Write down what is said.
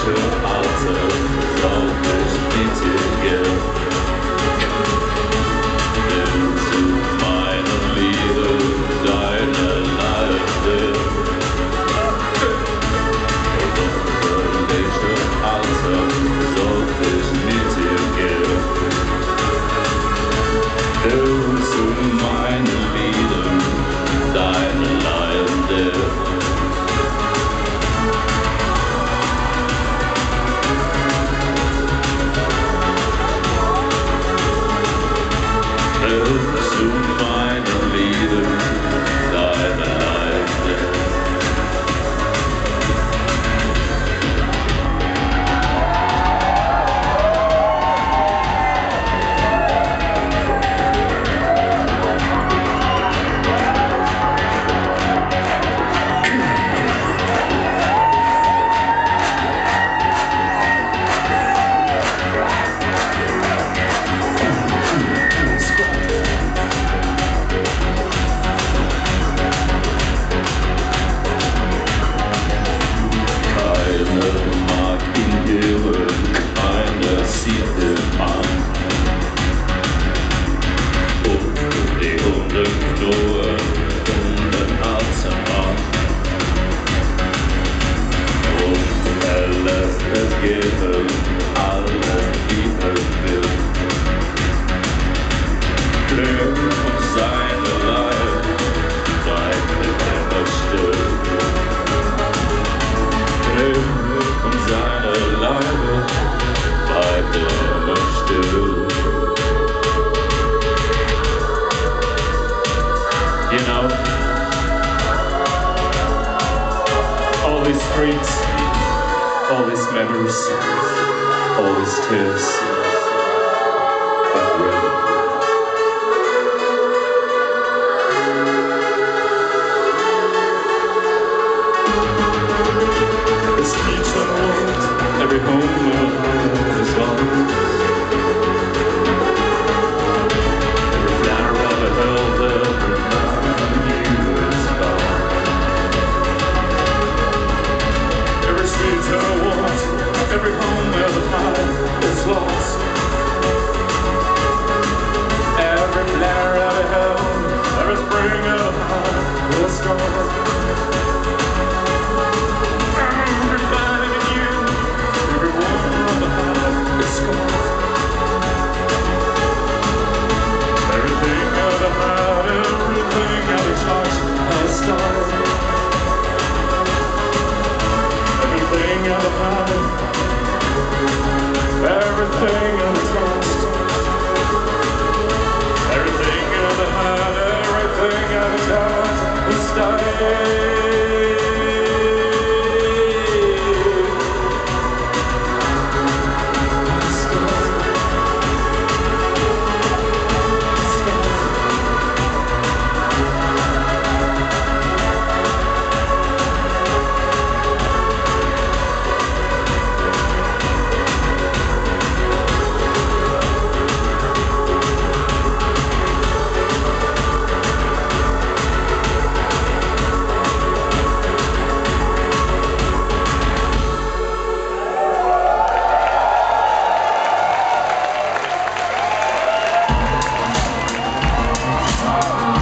Foundation alte sollte ich nicht gehen. Willst du meine Liebe, deine Leide? Foundation alte sollte ich nicht gehen. Willst du meine Liebe, deine Leide? Zu meiner Liebe, deine Leide. You know, all these freaks, all these memories, all these tears, but really, the streets are old, every home is gone. Every flower ever held, every every home where the fire is lost. Every flower ever held, every spring of the heart was gone. Every fire in you, every warmth of the heart is gone. Everything of the heart, everything of the touch has gone. Everything of the heart.